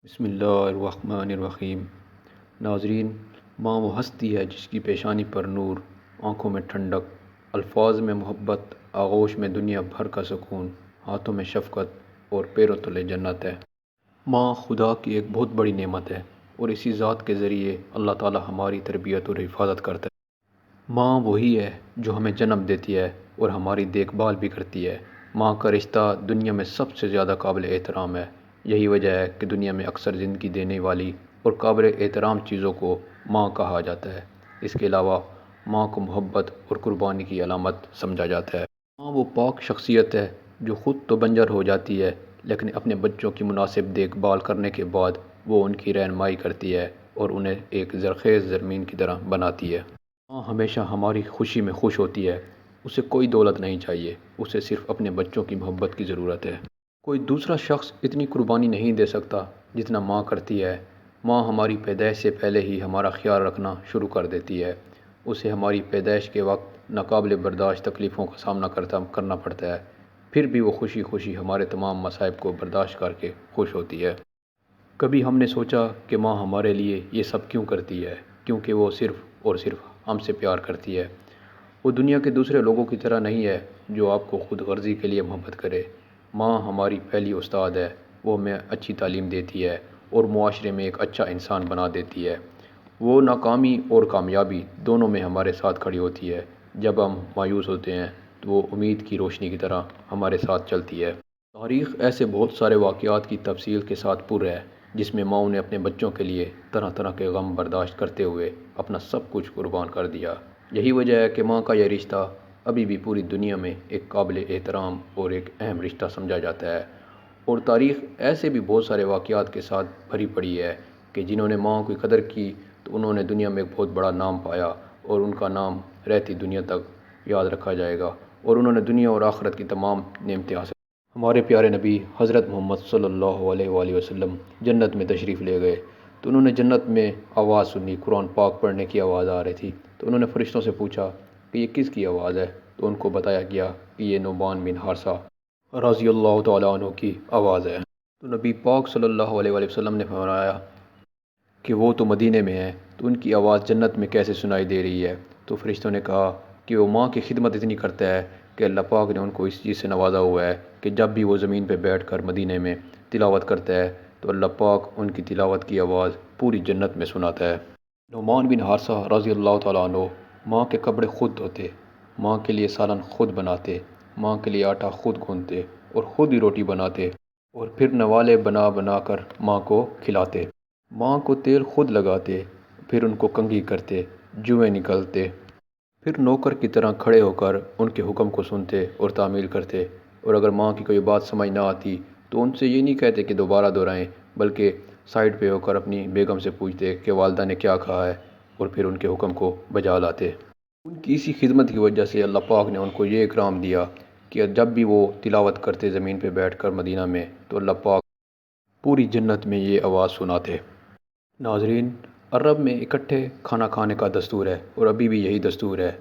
بسم اللہ الرحمن الرحیم۔ ناظرین، ماں وہ ہستی ہے جس کی پیشانی پر نور، آنکھوں میں ٹھنڈک، الفاظ میں محبت، آغوش میں دنیا بھر کا سکون، ہاتھوں میں شفقت اور پیروں تلے جنت ہے۔ ماں خدا کی ایک بہت بڑی نعمت ہے اور اسی ذات کے ذریعے اللہ تعالی ہماری تربیت اور حفاظت کرتا ہے۔ ماں وہی ہے جو ہمیں جنم دیتی ہے اور ہماری دیکھ بھال بھی کرتی ہے۔ ماں کا رشتہ دنیا میں سب سے زیادہ قابل احترام ہے۔ یہی وجہ ہے کہ دنیا میں اکثر زندگی دینے والی اور قابل احترام چیزوں کو ماں کہا جاتا ہے۔ اس کے علاوہ ماں کو محبت اور قربانی کی علامت سمجھا جاتا ہے۔ ماں وہ پاک شخصیت ہے جو خود تو بنجر ہو جاتی ہے لیکن اپنے بچوں کی مناسب دیکھ بھال کرنے کے بعد وہ ان کی رہنمائی کرتی ہے اور انہیں ایک زرخیز زمین کی طرح بناتی ہے۔ ماں ہمیشہ ہماری خوشی میں خوش ہوتی ہے۔ اسے کوئی دولت نہیں چاہیے، اسے صرف اپنے بچوں کی محبت کی ضرورت ہے۔ کوئی دوسرا شخص اتنی قربانی نہیں دے سکتا جتنا ماں کرتی ہے۔ ماں ہماری پیدائش سے پہلے ہی ہمارا خیال رکھنا شروع کر دیتی ہے۔ اسے ہماری پیدائش کے وقت ناقابل برداشت تکلیفوں کا سامنا کرنا پڑتا ہے، پھر بھی وہ خوشی خوشی ہمارے تمام مصائب کو برداشت کر کے خوش ہوتی ہے۔ کبھی ہم نے سوچا کہ ماں ہمارے لیے یہ سب کیوں کرتی ہے؟ کیونکہ وہ صرف اور صرف ہم سے پیار کرتی ہے۔ وہ دنیا کے دوسرے لوگوں کی طرح نہیں ہے جو آپ کو خود غرضی کے لیے محبت کرے۔ ماں ہماری پہلی استاد ہے۔ وہ ہمیں اچھی تعلیم دیتی ہے اور معاشرے میں ایک اچھا انسان بنا دیتی ہے۔ وہ ناکامی اور کامیابی دونوں میں ہمارے ساتھ کھڑی ہوتی ہے۔ جب ہم مایوس ہوتے ہیں تو وہ امید کی روشنی کی طرح ہمارے ساتھ چلتی ہے۔ تاریخ ایسے بہت سارے واقعات کی تفصیل کے ساتھ پر ہے جس میں ماؤں نے اپنے بچوں کے لیے طرح طرح کے غم برداشت کرتے ہوئے اپنا سب کچھ قربان کر دیا۔ یہی وجہ ہے کہ ماں کا یہ رشتہ ابھی بھی پوری دنیا میں ایک قابل احترام اور ایک اہم رشتہ سمجھا جاتا ہے۔ اور تاریخ ایسے بھی بہت سارے واقعات کے ساتھ بھری پڑی ہے کہ جنہوں نے ماں کی قدر کی تو انہوں نے دنیا میں ایک بہت بڑا نام پایا اور ان کا نام رہتی دنیا تک یاد رکھا جائے گا اور انہوں نے دنیا اور آخرت کی تمام نعمتیں حاصل۔ ہمارے پیارے نبی حضرت محمد صلی اللہ علیہ وآلہ وسلم جنت میں تشریف لے گئے تو انہوں نے جنت میں آواز سنی، قرآن پاک پڑھنے کی آواز آ رہی تھی تو انہوں نے فرشتوں سے پوچھا کہ یہ کس کی آواز ہے؟ تو ان کو بتایا گیا کہ یہ نعمان بن حارثہ رضی اللہ تعالیٰ عنہ کی آواز ہے۔ تو نبی پاک صلی اللہ علیہ وآلہ وسلم نے فرمایا کہ وہ تو مدینے میں ہے تو ان کی آواز جنت میں کیسے سنائی دے رہی ہے؟ تو فرشتوں نے کہا کہ وہ ماں کی خدمت اتنی کرتا ہے کہ اللہ پاک نے ان کو اس چیز سے نوازا ہوا ہے کہ جب بھی وہ زمین پہ بیٹھ کر مدینے میں تلاوت کرتا ہے تو اللہ پاک ان کی تلاوت کی آواز پوری جنت میں سناتا ہے۔ نعمان بن حارثہ رضی اللہ تعالیٰ عنہ ماں کے کپڑے خود دھوتے، ماں کے لیے سالن خود بناتے، ماں کے لیے آٹا خود گوندتے اور خود ہی روٹی بناتے اور پھر نوالے بنا بنا کر ماں کو کھلاتے۔ ماں کو تیل خود لگاتے، پھر ان کو کنگھی کرتے، جوئیں نکلتے، پھر نوکر کی طرح کھڑے ہو کر ان کے حکم کو سنتے اور تعمیل کرتے۔ اور اگر ماں کی کوئی بات سمجھ نہ آتی تو ان سے یہ نہیں کہتے کہ دوبارہ دہرائیں، بلکہ سائڈ پہ ہو کر اپنی بیگم سے پوچھتے کہ والدہ نے کیا کہا ہے اور پھر ان کے حکم کو بجا لاتے۔ ان کی اسی خدمت کی وجہ سے اللہ پاک نے ان کو یہ اکرام دیا کہ جب بھی وہ تلاوت کرتے زمین پہ بیٹھ کر مدینہ میں تو اللہ پاک پوری جنت میں یہ آواز سناتے۔ ناظرین، عرب میں اکٹھے کھانا کھانے کا دستور ہے اور ابھی بھی یہی دستور ہے۔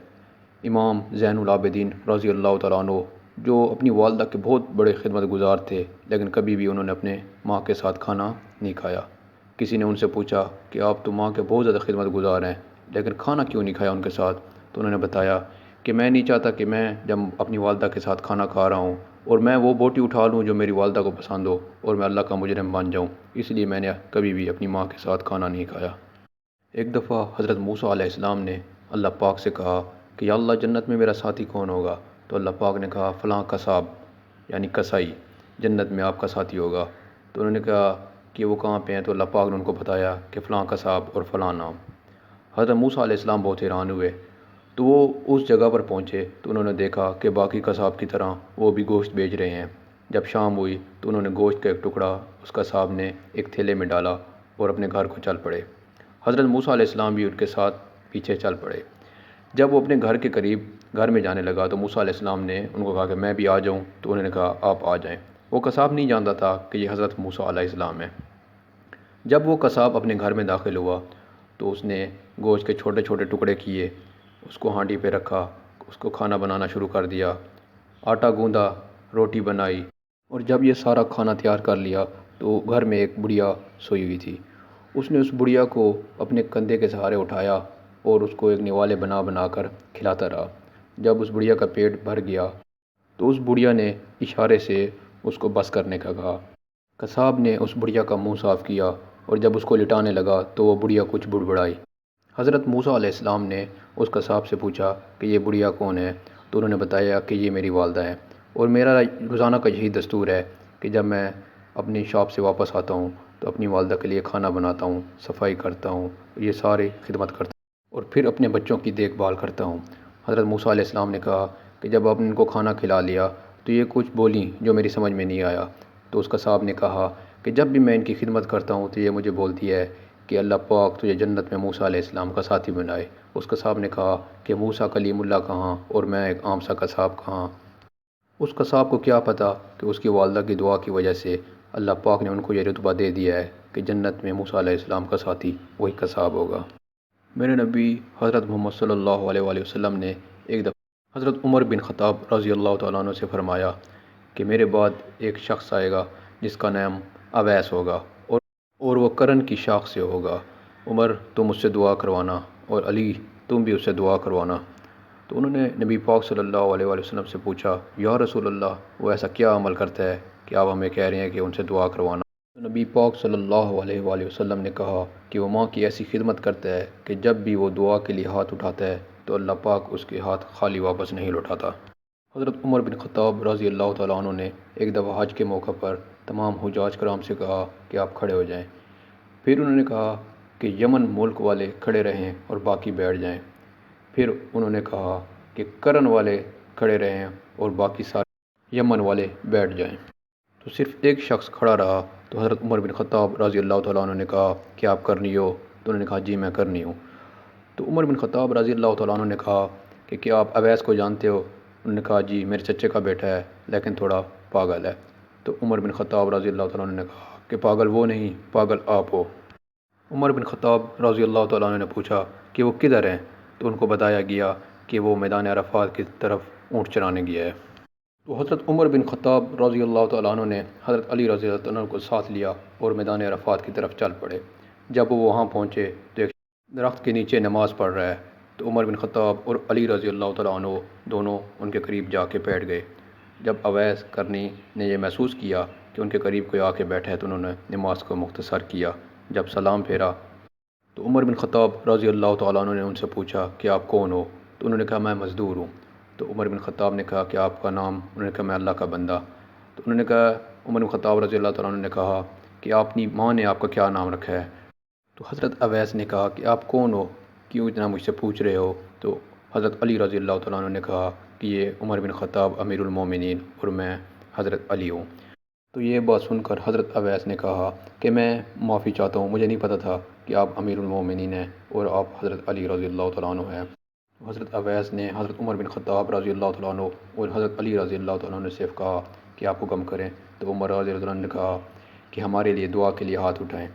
امام زین العابدین رضی اللہ تعالیٰ عنہ جو اپنی والدہ کے بہت بڑے خدمت گزار تھے لیکن کبھی بھی انہوں نے اپنے ماں کے ساتھ کھانا نہیں کھایا۔ کسی نے ان سے پوچھا کہ آپ تو ماں کے بہت زیادہ خدمت گزار ہیں لیکن کھانا کیوں نہیں کھایا ان کے ساتھ؟ تو انہوں نے بتایا کہ میں نہیں چاہتا کہ میں جب اپنی والدہ کے ساتھ کھانا کھا رہا ہوں اور میں وہ بوٹی اٹھا لوں جو میری والدہ کو پسند ہو اور میں اللہ کا مجرم بن جاؤں، اس لیے میں نے کبھی بھی اپنی ماں کے ساتھ کھانا نہیں کھایا۔ ایک دفعہ حضرت موسیٰ علیہ السلام نے اللہ پاک سے کہا کہ یا اللہ جنت میں میرا ساتھی کون ہوگا؟ تو اللہ پاک نے کہا فلاں قصاب یعنی کسائی جنت میں آپ کا ساتھی ہوگا۔ تو انہوں نے کہا کہ وہ کہاں پہ ہیں؟ تو اللہ پاک نے ان کو بتایا کہ فلاں قصاب اور فلاں نام۔ حضرت موسیٰ علیہ السلام بہت حیران ہوئے تو وہ اس جگہ پر پہنچے تو انہوں نے دیکھا کہ باقی قصاب کی طرح وہ بھی گوشت بیچ رہے ہیں۔ جب شام ہوئی تو انہوں نے گوشت کا ایک ٹکڑا اس قصاب نے ایک تھیلے میں ڈالا اور اپنے گھر کو چل پڑے۔ حضرت موسیٰ علیہ السلام بھی ان کے ساتھ پیچھے چل پڑے۔ جب وہ اپنے گھر کے قریب گھر میں جانے لگا تو موسیٰ علیہ السلام نے ان کو کہا کہ میں بھی آ جاؤں، تو انہوں نے کہا آپ آ جائیں۔ وہ قصاب نہیں جانتا تھا کہ یہ حضرت موسیٰ علیہ السلام ہے۔ جب وہ قصاب اپنے گھر میں داخل ہوا تو اس نے گوشت کے چھوٹے چھوٹے ٹکڑے کیے، اس کو ہانڈی پہ رکھا، اس کو کھانا بنانا شروع کر دیا، آٹا گوندا، روٹی بنائی اور جب یہ سارا کھانا تیار کر لیا تو گھر میں ایک بڑھیا سوئی ہوئی تھی۔ اس نے اس بڑھیا کو اپنے کندھے کے سہارے اٹھایا اور اس کو ایک نوالے بنا بنا کر کھلاتا رہا۔ جب اس بڑھیا کا پیٹ بھر گیا تو اس بڑھیا نے اشارے سے اس کو بس کرنے کا کہا۔ قصاب نے اس بڑھیا کا منہ صاف کیا اور جب اس کو لٹانے لگا تو وہ بڑھیا کچھ بڑبڑائی۔ حضرت موسیٰ علیہ السلام نے اس قصاب سے پوچھا کہ یہ بڑھیا کون ہے؟ تو انہوں نے بتایا کہ یہ میری والدہ ہے، اور میرا روزانہ کا یہی دستور ہے کہ جب میں اپنی شاپ سے واپس آتا ہوں تو اپنی والدہ کے لیے کھانا بناتا ہوں، صفائی کرتا ہوں، یہ ساری خدمت کرتا ہوں اور پھر اپنے بچوں کی دیکھ بھال کرتا ہوں۔ حضرت موسیٰ علیہ السلام نے کہا کہ جب آپ نے ان کو کھانا کھلا لیا تو یہ کچھ بولیں جو میری سمجھ میں نہیں آیا۔ تو اس قصاب نے کہا کہ جب بھی میں ان کی خدمت کرتا ہوں تو یہ مجھے بولتی ہے کہ اللہ پاک تجھے جنت میں موسیٰ علیہ السلام کا ساتھی بنائے۔ اس قصاب نے کہا کہ موسیٰ کلیم اللہ کہاں اور میں ایک عام سا قصاب کہاں؟ اس قصاب کو کیا پتہ کہ اس کی والدہ کی دعا کی وجہ سے اللہ پاک نے ان کو یہ رتبہ دے دیا ہے کہ جنت میں موسیٰ علیہ السلام کا ساتھی وہی قصاب ہوگا۔ میرے نبی حضرت محمد صلی اللہ علیہ وآلہ وسلم نے ایک دفعہ حضرت عمر بن خطاب رضی اللہ تعالیٰ عنہ سے فرمایا کہ میرے بعد ایک شخص آئے گا جس کا نام اویس ہوگا اور وہ کرن کی شاخ سے ہوگا۔ عمر تم اس سے دعا کروانا اور علی تم بھی اس سے دعا کروانا۔ تو انہوں نے نبی پاک صلی اللہ علیہ وآلہ وسلم سے پوچھا یا رسول اللہ وہ ایسا کیا عمل کرتا ہے کہ آپ ہمیں کہہ رہے ہیں کہ ان سے دعا کروانا؟ تو نبی پاک صلی اللہ علیہ وآلہ وسلم نے کہا کہ وہ ماں کی ایسی خدمت کرتا ہے کہ جب بھی وہ دعا کے لیے ہاتھ اٹھاتا ہے تو اللہ پاک اس کے ہاتھ خالی واپس نہیں لوٹاتا۔ حضرت عمر بن خطاب رضی اللہ تعالیٰ عنہ نے ایک دفعہ حج کے موقع پر تمام حجاج کرام سے کہا کہ آپ کھڑے ہو جائیں۔ پھر انہوں نے کہا کہ یمن ملک والے کھڑے رہیں اور باقی بیٹھ جائیں۔ پھر انہوں نے کہا کہ کرن والے کھڑے رہیں اور باقی سارے یمن والے بیٹھ جائیں۔ تو صرف ایک شخص کھڑا رہا۔ تو حضرت عمر بن خطاب رضی اللہ تعالیٰ عنہ نے کہا کہ آپ کرنی ہو؟ تو انہوں نے کہا جی میں کرنی ہوں۔ تو عمر بن خطاب رضی اللہ تعالیٰ عنہ نے کہا کہ کیا آپ اویس کو جانتے ہو؟ انہوں نے کہا جی میرے چچے کا بیٹا ہے لیکن تھوڑا پاگل ہے۔ تو عمر بن خطاب رضی اللہ تعالیٰ عنہ نے کہا کہ پاگل وہ نہیں، پاگل آپ ہو۔ عمر بن خطاب رضی اللہ تعالیٰ عنہ نے پوچھا کہ وہ کدھر ہیں؟ تو ان کو بتایا گیا کہ وہ میدان عرفات کی طرف اونٹ چرانے گیا ہے۔ تو حضرت عمر بن خطاب رضی اللہ تعالیٰ عنہ نے حضرت علی رضی اللہ عنہ کو ساتھ لیا اور میدان عرفات کی طرف چل پڑے۔ جب وہ وہاں پہنچے تو ایک درخت کے نیچے نماز پڑھ رہا ہے۔ تو عمر بن خطاب اور علی رضی اللہ تعالیٰ عنہ دونوں ان کے قریب جا کے بیٹھ گئے۔ جب اویس کرنی نے یہ محسوس کیا کہ ان کے قریب کوئی آ کے بیٹھا ہے تو انہوں نے نماز کو مختصر کیا۔ جب سلام پھیرا تو عمر بن خطاب رضی اللہ تعالیٰ عنہ نے ان سے پوچھا کہ آپ کون ہو؟ تو انہوں نے کہا میں مزدور ہوں۔ تو عمر بن خطاب نے کہا کہ آپ کا نام؟ انہوں نے کہا میں اللہ کا بندہ۔ تو انہوں نے کہا عمر بن خطاب رضی اللہ تعالیٰ عنہ نے کہا کہ اپنی ماں نے آپ کا کیا نام رکھا ہے؟ تو حضرت اویس نے کہا کہ آپ کون ہو، کیوں اتنا مجھ سے پوچھ رہے ہو؟ تو حضرت علی رضی اللہ تعالیٰ عنہ نے کہا کہ یہ عمر بن خطاب امیر المومنین اور میں حضرت علی ہوں۔ تو یہ بات سن کر حضرت اویس نے کہا کہ میں معافی چاہتا ہوں، مجھے نہیں پتہ تھا کہ آپ امیر المومنین ہیں اور آپ حضرت علی رضی اللہ تعالیٰ عنہ ہیں۔ حضرت اویس نے حضرت عمر بن خطاب رضی اللہ تعالیٰ عنہ اور حضرت علی رضی اللہ تعالیٰ عنہ نے صرف کہا کہ آپ حکم کریں۔ تو عمر رضی اللہ عنہ نے کہا کہ ہمارے لیے دعا کے لیے ہاتھ اٹھائیں۔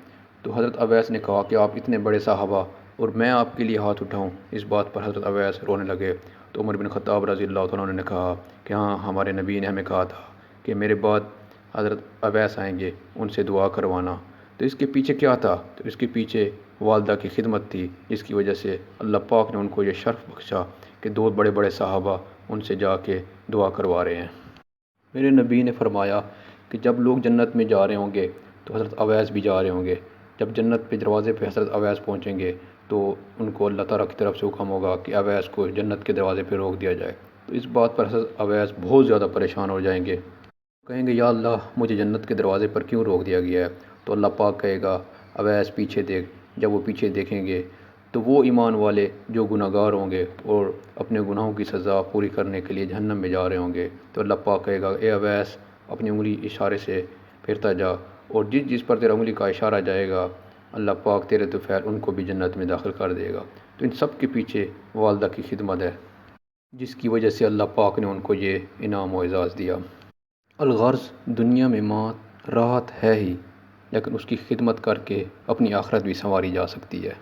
تو حضرت اویس نے کہا کہ آپ اتنے بڑے صحابہ اور میں آپ کے لیے ہاتھ اٹھاؤں؟ اس بات پر حضرت اویس رونے لگے۔ تو عمر بن خطاب رضی اللہ تعالیٰ عنہ نے کہا کہ ہاں ہمارے نبی نے ہمیں کہا تھا کہ میرے بعد حضرت اویس آئیں گے، ان سے دعا کروانا۔ تو اس کے پیچھے کیا تھا؟ تو اس کے پیچھے والدہ کی خدمت تھی، جس کی وجہ سے اللہ پاک نے ان کو یہ شرف بخشا کہ دو بڑے بڑے صحابہ ان سے جا کے دعا کروا رہے ہیں۔ میرے نبی نے فرمایا کہ جب لوگ جنت میں جا رہے ہوں گے تو حضرت اویس بھی جا رہے ہوں گے۔ جب جنت پہ دروازے پہ حضرت اویس پہنچیں گے تو ان کو اللہ تعالیٰ کی طرف سے حکم ہوگا کہ اویس کو جنت کے دروازے پہ روک دیا جائے۔ تو اس بات پر حضرت اویس بہت زیادہ پریشان ہو جائیں گے، کہیں گے یا اللہ مجھے جنت کے دروازے پر کیوں روک دیا گیا ہے؟ تو اللہ پاک کہے گا اویس پیچھے دیکھ۔ جب وہ پیچھے دیکھیں گے تو وہ ایمان والے جو گناہ گار ہوں گے اور اپنے گناہوں کی سزا پوری کرنے کے لیے جہنم میں جا رہے ہوں گے، تو اللہ پاک کہے گا اے اویس اپنی انگلی اشارے سے پھرتا جا، اور جس پر تیرا انگلی کا اشارہ جائے گا اللہ پاک تیرے طفیل ان کو بھی جنت میں داخل کر دے گا۔ تو ان سب کے پیچھے والدہ کی خدمت ہے، جس کی وجہ سے اللہ پاک نے ان کو یہ انعام و اعزاز دیا۔ الغرض دنیا میں موت راحت ہے ہی، لیکن اس کی خدمت کر کے اپنی آخرت بھی سنواری جا سکتی ہے۔